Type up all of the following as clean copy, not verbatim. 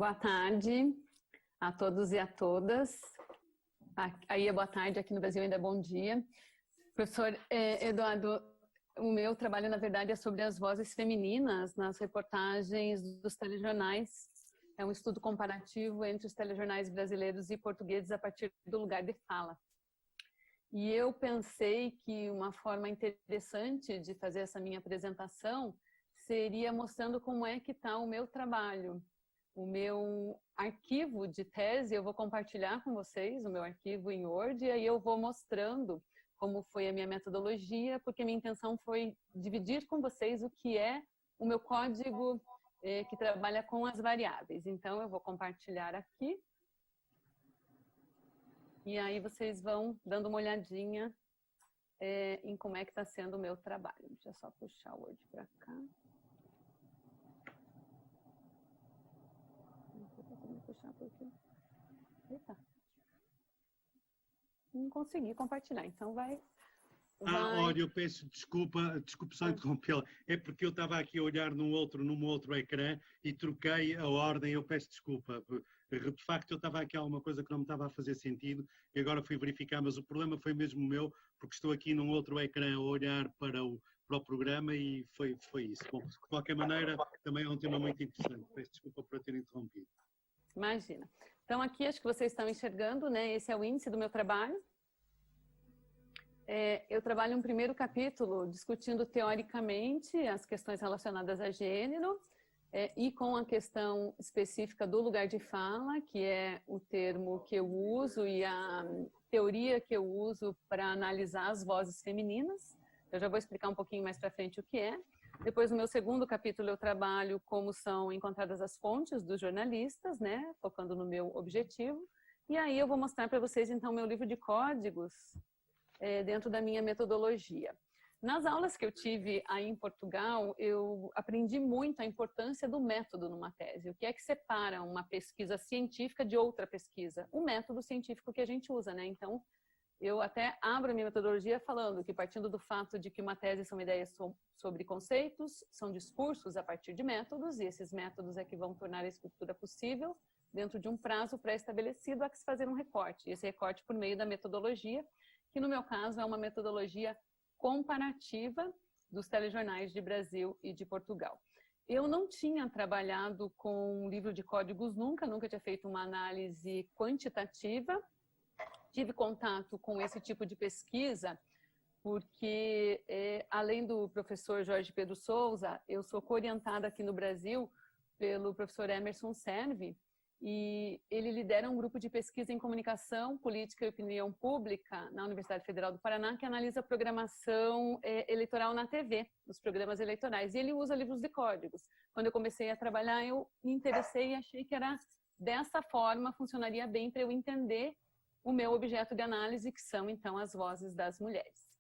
Boa tarde a todos e a todas. Aí é boa tarde, aqui no Brasil ainda é bom dia. Professor Eduardo, o meu trabalho, na verdade, é sobre as vozes femininas nas reportagens dos telejornais. É um estudo comparativo entre os telejornais brasileiros e portugueses a partir do lugar de fala. E eu pensei que uma forma interessante de fazer essa minha apresentação seria mostrando como é que está o meu trabalho. O meu arquivo de tese, eu vou compartilhar com vocês, o meu arquivo em Word, e aí eu vou mostrando como foi a minha metodologia, porque minha intenção foi dividir com vocês o que é o meu código que trabalha com as variáveis. Então, eu vou compartilhar aqui. E aí vocês vão dando uma olhadinha em como é que está sendo o meu trabalho. Deixa eu só puxar o Word para cá. Puxar porque... Eita. Não consegui compartilhar, então vai... Olha, eu peço desculpa só interrompê-la. É porque eu estava aqui a olhar num outro ecrã e troquei a ordem, eu peço desculpa. De facto, eu estava aqui a alguma coisa que não me estava a fazer sentido e agora fui verificar, mas o problema foi mesmo meu, porque estou aqui num outro ecrã a olhar para o programa e foi isso. Bom, de qualquer maneira, também é um tema muito interessante. Peço desculpa por ter interrompido. Imagina. Então, aqui acho que vocês estão enxergando, né? Esse é o índice do meu trabalho. Eu trabalho um primeiro capítulo discutindo teoricamente as questões relacionadas a gênero e com a questão específica do lugar de fala, que é o termo que eu uso e a teoria que eu uso para analisar as vozes femininas. Eu já vou explicar um pouquinho mais para frente o que é. Depois, no meu segundo capítulo, eu trabalho como são encontradas as fontes dos jornalistas, né, focando no meu objetivo. E aí eu vou mostrar para vocês, então, meu livro de códigos dentro da minha metodologia. Nas aulas que eu tive aí em Portugal, eu aprendi muito a importância do método numa tese. O que é que separa uma pesquisa científica de outra pesquisa? O método científico que a gente usa, né? Então, eu até abro a minha metodologia falando que, partindo do fato de que uma tese são ideias sobre conceitos, são discursos a partir de métodos, e esses métodos é que vão tornar a escritura possível dentro de um prazo pré-estabelecido a que se fazer um recorte. E esse recorte por meio da metodologia, que no meu caso é uma metodologia comparativa dos telejornais de Brasil e de Portugal. Eu não tinha trabalhado com um livro de códigos nunca tinha feito uma análise quantitativa. Tive contato com esse tipo de pesquisa porque, além do professor Jorge Pedro Souza, eu sou coorientada aqui no Brasil pelo professor Emerson Servi, e ele lidera um grupo de pesquisa em comunicação, política e opinião pública na Universidade Federal do Paraná, que analisa a programação eleitoral na TV, os programas eleitorais, e ele usa livros de códigos. Quando eu comecei a trabalhar, eu me interessei e achei que era dessa forma, funcionaria bem para eu entender o meu objeto de análise, que são, então, as vozes das mulheres.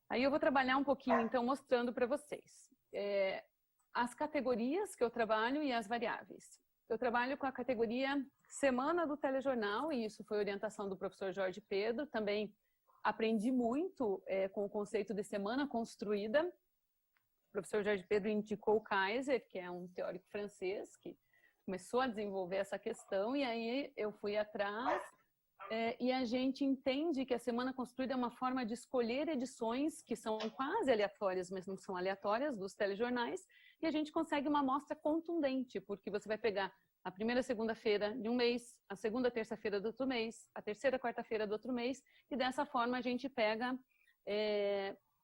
Aí eu vou trabalhar um pouquinho, então, mostrando para vocês as categorias que eu trabalho e as variáveis. Eu trabalho com a categoria Semana do Telejornal, e isso foi orientação do professor Jorge Pedro. Também aprendi muito com o conceito de semana construída. O professor Jorge Pedro indicou Kaiser, que é um teórico francês, que começou a desenvolver essa questão, e aí eu fui atrás. E a gente entende que a semana construída é uma forma de escolher edições que são quase aleatórias, mas não são aleatórias, dos telejornais, e a gente consegue uma amostra contundente, porque você vai pegar a primeira segunda-feira de um mês, a segunda terça-feira do outro mês, a terceira quarta-feira do outro mês, e dessa forma a gente pega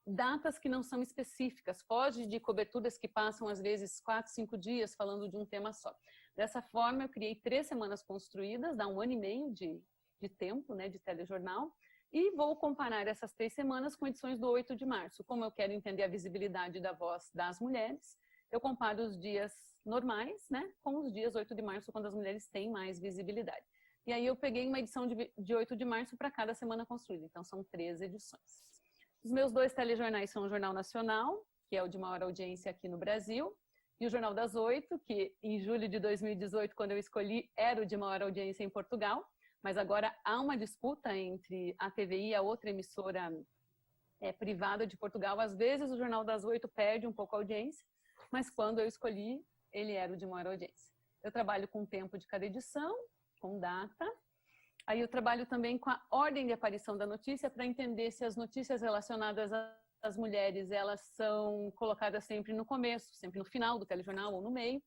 datas que não são específicas, foge de coberturas que passam às vezes 4, 5 dias falando de um tema só. Dessa forma eu criei 3 semanas construídas, dá 1 ano e meio de tempo, né, de telejornal, e vou comparar essas 3 semanas com edições do 8 de março. Como eu quero entender a visibilidade da voz das mulheres, eu comparo os dias normais, né, com os dias 8 de março, quando as mulheres têm mais visibilidade. E aí eu peguei uma edição de 8 de março para cada semana construída, então são 3 edições. Os meus 2 telejornais são o Jornal Nacional, que é o de maior audiência aqui no Brasil, e o Jornal das 8, que em julho de 2018, quando eu escolhi, era o de maior audiência em Portugal. Mas agora há uma disputa entre a TVI e a outra emissora privada de Portugal. Às vezes o Jornal das 8 perde um pouco a audiência, mas quando eu escolhi, ele era o de maior audiência. Eu trabalho com o tempo de cada edição, com data. Aí eu trabalho também com a ordem de aparição da notícia para entender se as notícias relacionadas às mulheres, elas são colocadas sempre no começo, sempre no final do telejornal ou no meio.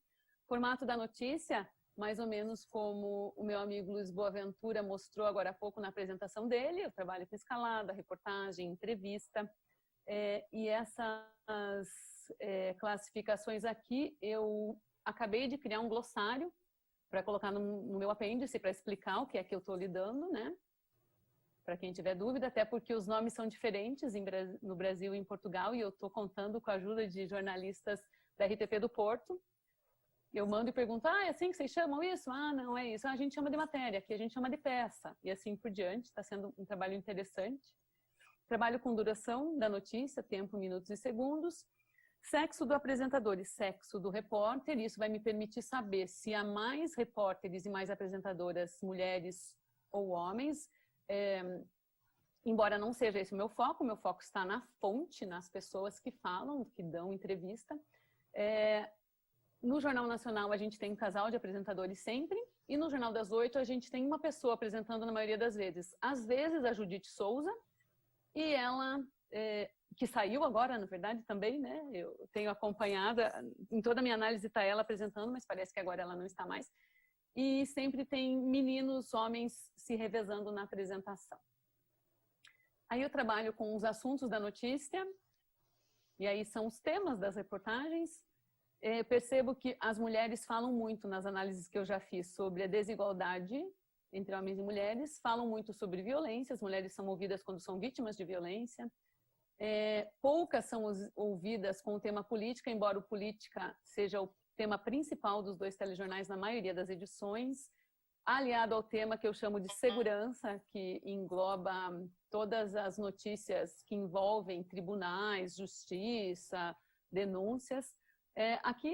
Formato da notícia, mais ou menos como o meu amigo Luiz Boaventura mostrou agora há pouco na apresentação dele. Eu trabalho com escalada, reportagem, entrevista. E essas classificações aqui, eu acabei de criar um glossário para colocar no meu apêndice, para explicar o que é que eu estou lidando, né? Para quem tiver dúvida, até porque os nomes são diferentes no Brasil e em Portugal, e eu estou contando com a ajuda de jornalistas da RTP do Porto. Eu mando e pergunto, é assim que vocês chamam isso? Não é isso. A gente chama de matéria, aqui a gente chama de peça. E assim por diante, está sendo um trabalho interessante. Trabalho com duração da notícia, tempo, minutos e segundos. Sexo do apresentador e sexo do repórter. Isso vai me permitir saber se há mais repórteres e mais apresentadoras, mulheres ou homens. Embora não seja esse o meu foco está na fonte, nas pessoas que falam, que dão entrevista. No Jornal Nacional, a gente tem um casal de apresentadores sempre, e no Jornal das 8, a gente tem uma pessoa apresentando na maioria das vezes. Às vezes, a Judite Souza, e ela, que saiu agora, na verdade, também, né? Eu tenho acompanhado, em toda a minha análise está ela apresentando, mas parece que agora ela não está mais. E sempre tem meninos, homens, se revezando na apresentação. Aí eu trabalho com os assuntos da notícia, e aí são os temas das reportagens. Percebo que as mulheres falam muito nas análises que eu já fiz sobre a desigualdade entre homens e mulheres, falam muito sobre violência, as mulheres são ouvidas quando são vítimas de violência, poucas são ouvidas com o tema política, embora o política seja o tema principal dos dois telejornais na maioria das edições, aliado ao tema que eu chamo de segurança, que engloba todas as notícias que envolvem tribunais, justiça, denúncias. Aqui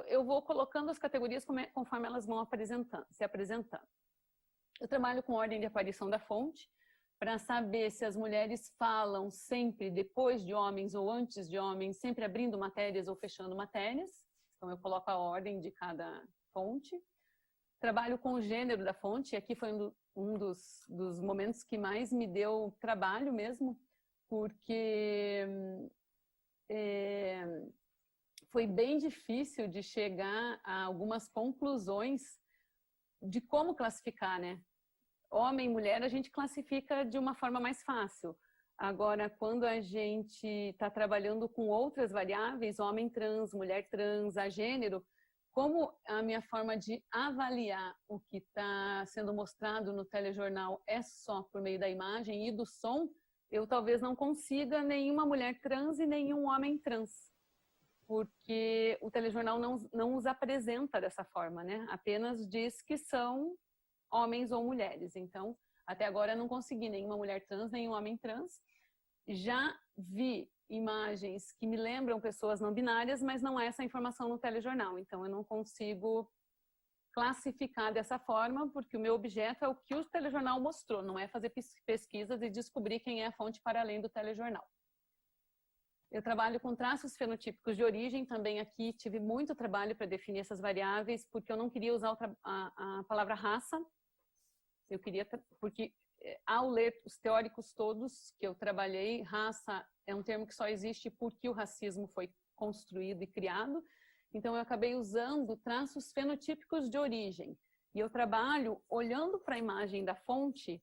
eu vou colocando as categorias conforme elas vão se apresentando. Eu trabalho com ordem de aparição da fonte, para saber se as mulheres falam sempre depois de homens ou antes de homens, sempre abrindo matérias ou fechando matérias. Então eu coloco a ordem de cada fonte. Trabalho com o gênero da fonte, e aqui foi um dos momentos que mais me deu trabalho mesmo, porque foi bem difícil de chegar a algumas conclusões de como classificar, né? Homem e mulher a gente classifica de uma forma mais fácil. Agora, quando a gente está trabalhando com outras variáveis, homem trans, mulher trans, a gênero, como a minha forma de avaliar o que está sendo mostrado no telejornal é só por meio da imagem e do som, eu talvez não consiga nenhuma mulher trans e nenhum homem trans, porque o telejornal não os apresenta dessa forma, né? Apenas diz que são homens ou mulheres. Então, até agora eu não consegui nenhuma mulher trans, nenhum homem trans. Já vi imagens que me lembram pessoas não binárias, mas não é essa informação no telejornal. Então, eu não consigo classificar dessa forma, porque o meu objeto é o que o telejornal mostrou, não é fazer pesquisas e descobrir quem é a fonte para além do telejornal. Eu trabalho com traços fenotípicos de origem, também aqui tive muito trabalho para definir essas variáveis, porque eu não queria usar a palavra raça, eu queria, porque ao ler os teóricos todos que eu trabalhei, raça é um termo que só existe porque o racismo foi construído e criado, então eu acabei usando traços fenotípicos de origem, e eu trabalho olhando para a imagem da fonte,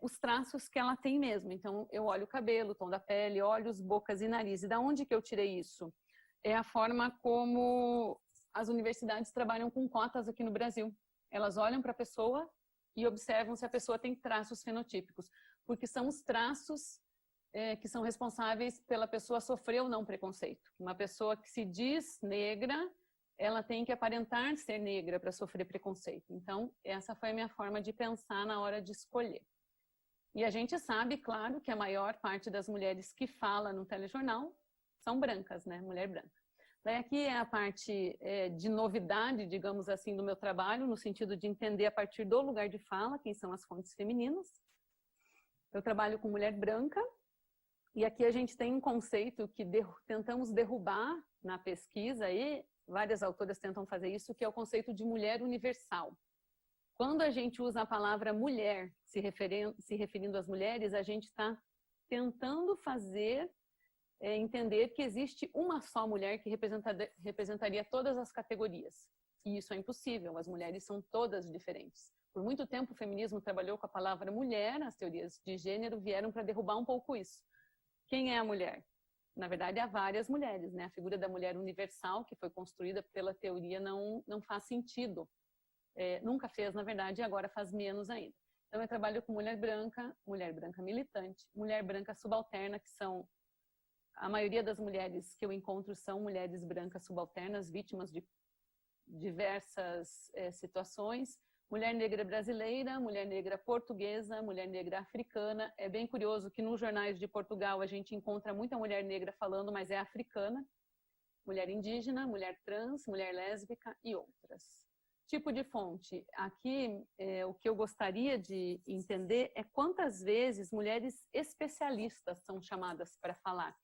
os traços que ela tem mesmo. Então, eu olho o cabelo, o tom da pele, olhos, bocas e nariz. E da onde que eu tirei isso? É a forma como as universidades trabalham com cotas aqui no Brasil. Elas olham para a pessoa e observam se a pessoa tem traços fenotípicos, porque são os traços que são responsáveis pela pessoa sofrer ou não preconceito. Uma pessoa que se diz negra, ela tem que aparentar ser negra para sofrer preconceito. Então, essa foi a minha forma de pensar na hora de escolher. E a gente sabe, claro, que a maior parte das mulheres que fala no telejornal são brancas, né? Mulher branca. Daí aqui é a parte de novidade, digamos assim, do meu trabalho, no sentido de entender a partir do lugar de fala quem são as fontes femininas. Eu trabalho com mulher branca, e aqui a gente tem um conceito que tentamos derrubar na pesquisa e várias autoras tentam fazer isso, que é o conceito de mulher universal. Quando a gente usa a palavra mulher, se referindo às mulheres, a gente está tentando fazer entender que existe uma só mulher que representaria todas as categorias. E isso é impossível, as mulheres são todas diferentes. Por muito tempo o feminismo trabalhou com a palavra mulher, as teorias de gênero vieram para derrubar um pouco isso. Quem é a mulher? Na verdade, há várias mulheres, né? A figura da mulher universal, que foi construída pela teoria, não faz sentido. Nunca fez, na verdade, e agora faz menos ainda. Então, eu trabalho com mulher branca militante, mulher branca subalterna, que são... A maioria das mulheres que eu encontro são mulheres brancas subalternas, vítimas de diversas situações. Mulher negra brasileira, mulher negra portuguesa, mulher negra africana. É bem curioso que nos jornais de Portugal a gente encontra muita mulher negra falando, mas é africana. Mulher indígena, mulher trans, mulher lésbica e outras. Tipo de fonte. Aqui, o que eu gostaria de entender é quantas vezes mulheres especialistas são chamadas para falar.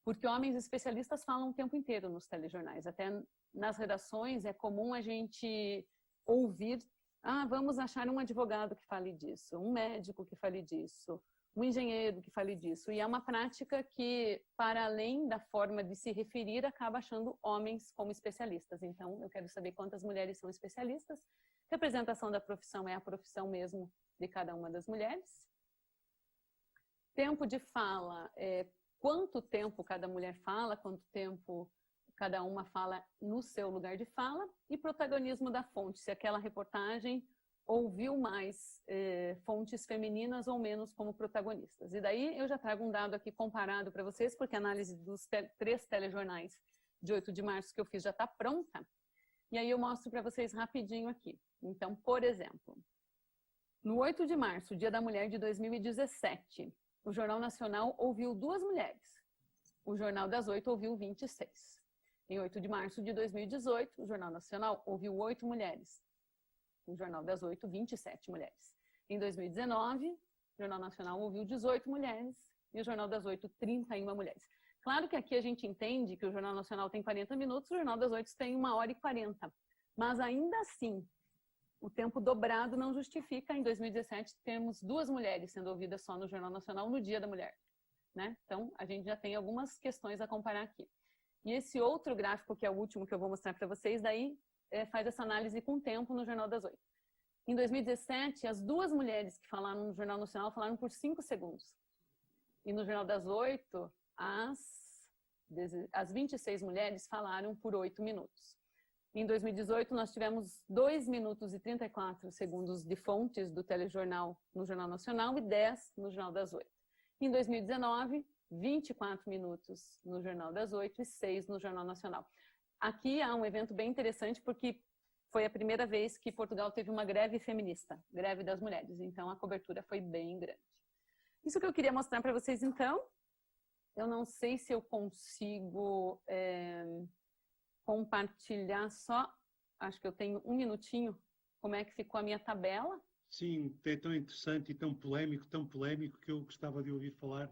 Porque homens especialistas falam o tempo inteiro nos telejornais. Até nas redações é comum a gente ouvir: vamos achar um advogado que fale disso, um médico que fale disso, um engenheiro que fale disso. E é uma prática que, para além da forma de se referir, acaba achando homens como especialistas. Então, eu quero saber quantas mulheres são especialistas. Representação da profissão é a profissão mesmo de cada uma das mulheres. Tempo de fala quanto tempo cada mulher fala, quanto tempo cada uma fala no seu lugar de fala, e protagonismo da fonte, se aquela reportagem ouviu mais fontes femininas ou menos como protagonistas. E daí eu já trago um dado aqui comparado para vocês, porque a análise dos 3 telejornais de 8 de março que eu fiz já está pronta, e aí eu mostro para vocês rapidinho aqui. Então, por exemplo, no 8 de março, Dia da Mulher de 2017, o Jornal Nacional ouviu 2 mulheres. O Jornal das 8 ouviu 26. Em 8 de março de 2018, o Jornal Nacional ouviu 8 mulheres. O Jornal das 8, 27 mulheres. Em 2019, o Jornal Nacional ouviu 18 mulheres e o Jornal das 8, 31 mulheres. Claro que aqui a gente entende que o Jornal Nacional tem 40 minutos, o Jornal das 8 tem 1h40. Mas ainda assim, o tempo dobrado não justifica. Em 2017, temos 2 mulheres sendo ouvidas só no Jornal Nacional no Dia da Mulher, né? Então, a gente já tem algumas questões a comparar aqui. E esse outro gráfico, que é o último que eu vou mostrar para vocês, daí faz essa análise com o tempo no Jornal das 8. Em 2017, as 2 mulheres que falaram no Jornal Nacional falaram por 5 segundos. E no Jornal das 8, as 26 mulheres falaram por 8 minutos. Em 2018, nós tivemos 2 minutos e 34 segundos de fontes do telejornal no Jornal Nacional e 10 no Jornal das 8. Em 2019, 24 minutos no Jornal das 8 e 6 no Jornal Nacional. Aqui há um evento bem interessante, porque foi a primeira vez que Portugal teve uma greve feminista, greve das mulheres. Então, a cobertura foi bem grande. Isso que eu queria mostrar para vocês, então. Eu não sei se eu consigo... compartilhar só, acho que eu tenho 1 minutinho, como é que ficou a minha tabela. Sim, é tão interessante e tão polémico que eu gostava de ouvir falar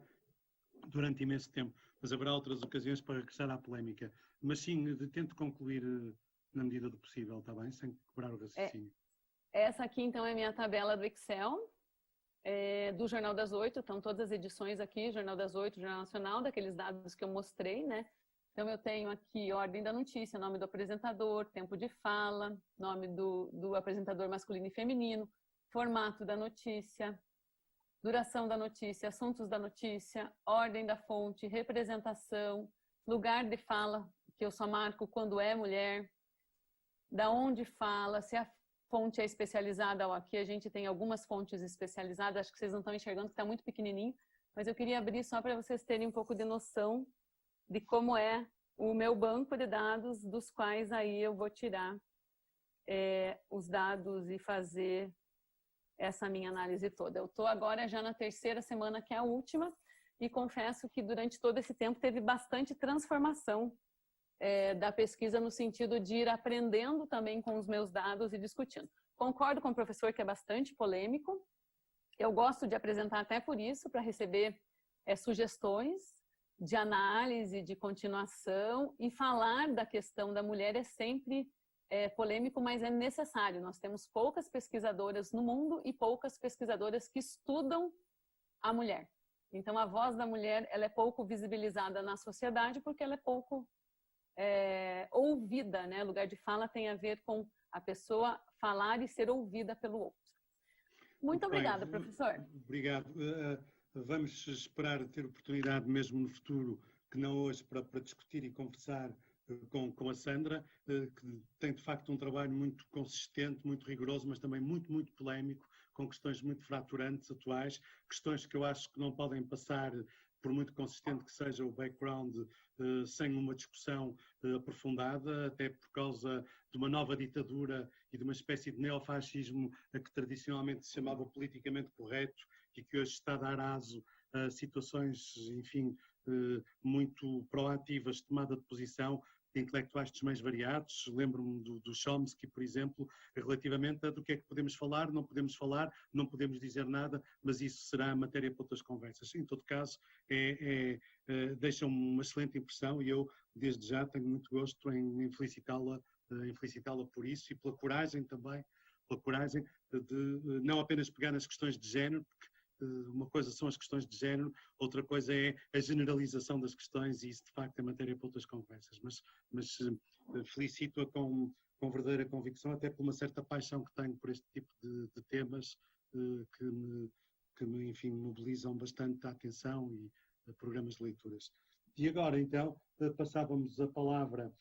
durante imenso tempo, mas haverá outras ocasiões para regressar à polémica. Mas sim, tento concluir na medida do possível, está bem? Sem quebrar o raciocínio. Essa aqui, então, é a minha tabela do Excel, do Jornal das 8, estão todas as edições aqui, Jornal das 8, Jornal Nacional, daqueles dados que eu mostrei, né? Então, eu tenho aqui ordem da notícia, nome do apresentador, tempo de fala, nome do apresentador masculino e feminino, formato da notícia, duração da notícia, assuntos da notícia, ordem da fonte, representação, lugar de fala, que eu só marco quando é mulher, da onde fala, se a fonte é especializada. Ó, aqui a gente tem algumas fontes especializadas, acho que vocês não estão enxergando, que está muito pequenininho, mas eu queria abrir só para vocês terem um pouco de noção de como é o meu banco de dados, dos quais aí eu vou tirar os dados e fazer essa minha análise toda. Eu estou agora já na 3ª semana, que é a última, e confesso que durante todo esse tempo teve bastante transformação da pesquisa, no sentido de ir aprendendo também com os meus dados e discutindo. Concordo com o professor que é bastante polêmico, eu gosto de apresentar até por isso, para receber sugestões de análise, de continuação, e falar da questão da mulher é sempre polêmico, mas é necessário. Nós temos poucas pesquisadoras no mundo e poucas pesquisadoras que estudam a mulher. Então, a voz da mulher ela é pouco visibilizada na sociedade porque ela é pouco ouvida, né? Lugar de fala tem a ver com a pessoa falar e ser ouvida pelo outro. Muito obrigada, professor. Obrigado. Vamos esperar ter oportunidade mesmo no futuro, que não hoje, para discutir e conversar com a Sandra, que tem de facto um trabalho muito consistente, muito rigoroso, mas também muito, muito polémico, com questões muito fraturantes, atuais, questões que eu acho que não podem passar, por muito consistente que seja o background, sem uma discussão aprofundada, até por causa de uma nova ditadura e de uma espécie de neofascismo a que tradicionalmente se chamava politicamente correto e que hoje está a dar aso a situações, enfim, muito proativas de tomada de posição de intelectuais dos mais variados. Lembro-me do Chomsky, por exemplo, relativamente a do que é que podemos falar, não podemos dizer nada, mas isso será matéria para outras conversas. Em todo caso, deixa-me uma excelente impressão e eu, desde já, tenho muito gosto em felicitá-la por isso e pela coragem também, pela coragem de não apenas pegar nas questões de género, porque uma coisa são as questões de género, outra coisa é a generalização das questões e isso de facto é matéria para outras conversas, mas felicito-a com verdadeira convicção, até por uma certa paixão que tenho por este tipo de temas que me, enfim, mobilizam bastante a atenção e programas de leituras. E agora então passávamos a palavra